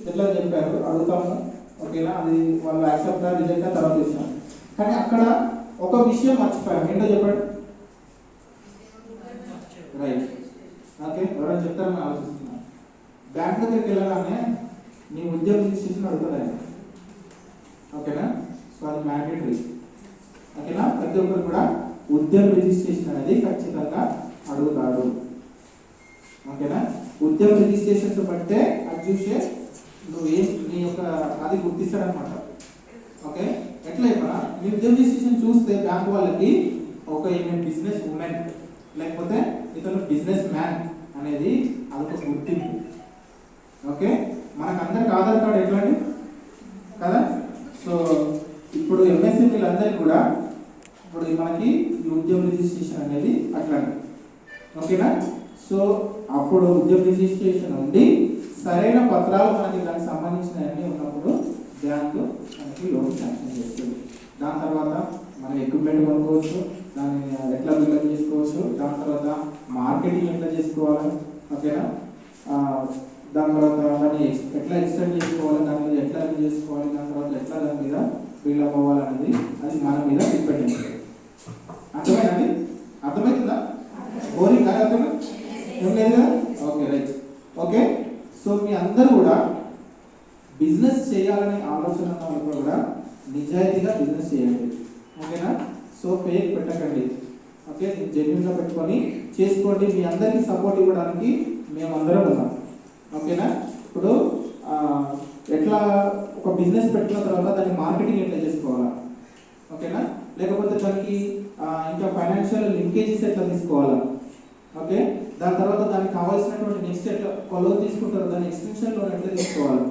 ఎట్లా చెప్పారు అడుగుతాము, ఓకేనా? అది వాళ్ళు యాక్సెప్ట్ రిజెక్ట్ తర్వాత ఇస్తాం. కానీ అక్కడ ఒక విషయం మర్చిపోయాం, ఏంటో చెప్పండి. రైట్, ఓకే, ఎవరైనా చెప్తారని ఆలోచిస్తున్నాను. బ్యాంక్ దగ్గరికి వెళ్ళగానే నీ ఉద్యోగ రిజిస్ట్రేషన్ అడుగుతాడు, ఓకేనా? సో అది మ్యాండేటరీ, ఓకేనా? ప్రతి ఒక్కరు కూడా ఉద్యోగ రిజిస్ట్రేషన్ అనేది ఖచ్చితంగా అడుగుతాడు, ఓకేనా? ఉద్యోగ రిజిస్ట్రేషన్ బట్టే అది చూసే నువ్వు ఏం నీ యొక్క అది గుర్తిస్తాడనమాట, ఓకే? ఎట్లా చెప్పనా, మీ ఉద్యోగ రిజిస్ట్రేషన్ చూస్తే బ్యాంక్ వాళ్ళకి ఒక ఈమె బిజినెస్ ఉమెన్ లేకపోతే ఇతను బిజినెస్ మ్యాన్ అనేది అదొక గుర్తింపు, ఓకే? మనకందరికి ఆధార్ కార్డు ఎట్లాంటి కదా. సో ఇప్పుడు ఎంఎస్ఎంఈలందరికీ కూడా ఇప్పుడు మనకి ఈ ఉద్యోగ రిజిస్ట్రేషన్ అనేది అట్లాంటి, ఓకేనా? సో అప్పుడు ఉద్యోగ రిజిస్ట్రేషన్ ఉండి సరైన పత్రాలు మనకి దానికి సంబంధించినవన్నీ ఉన్నప్పుడు బ్యాంకు మనకి లోన్ శాంక్షన్ చేస్తుంది. దాని తర్వాత మనం ఎక్విప్మెంట్ కొనుక్కోవచ్చు, దాన్ని ఎట్లా బిల్డప్ చేసుకోవచ్చు, దాని తర్వాత మార్కెటింగ్ ఎట్లా చేసుకోవాలి, ఓకేనా? దాని తర్వాత దాన్ని ఎట్లా ఎక్స్టెండ్ చేసుకోవాలి, దాని మీద ఎట్లా రన్ చేసుకోవాలి, దాని తర్వాత ఎట్లా దాని మీద బిల్డప్ అవ్వాలనేది అది మన మీద డిపెండ్ ఉంటుంది. అర్థమైందండి? అర్థమవుతుందా? బోరింగ్ కాదు, అర్థమా? ఏం లేదు కదా? Okay, right, okay. సో మీ అందరూ కూడా బిజినెస్ చేయాలనే ఆలోచన ఉన్న వాళ్ళు కూడా నిజాయితీగా బిజినెస్ చేయండి, ఓకేనా? సో ఫేక్ పెట్టకండి, ఓకే? జెన్యూన్గా పెట్టుకొని చేసుకోండి. మీ అందరికీ సపోర్ట్ ఇవ్వడానికి మేమందరం ఉన్నాం, ఓకేనా? ఇప్పుడు ఎట్లా ఒక బిజినెస్ పెట్టిన తర్వాత దాన్ని మార్కెటింగ్ ఎట్లా చేసుకోవాలా, ఓకేనా? లేకపోతే దానికి ఇంకా ఫైనాన్షియల్ లింకేజెస్ ఎట్లా తీసుకోవాలా, ఓకే? దాని తర్వాత దానికి కావాల్సినటువంటి నెక్స్ట్ ఎట్లా లోన్ తీసుకుంటారు, దాని ఎక్స్టెన్షన్ లోన్ ఎట్లా తీసుకోవాలి,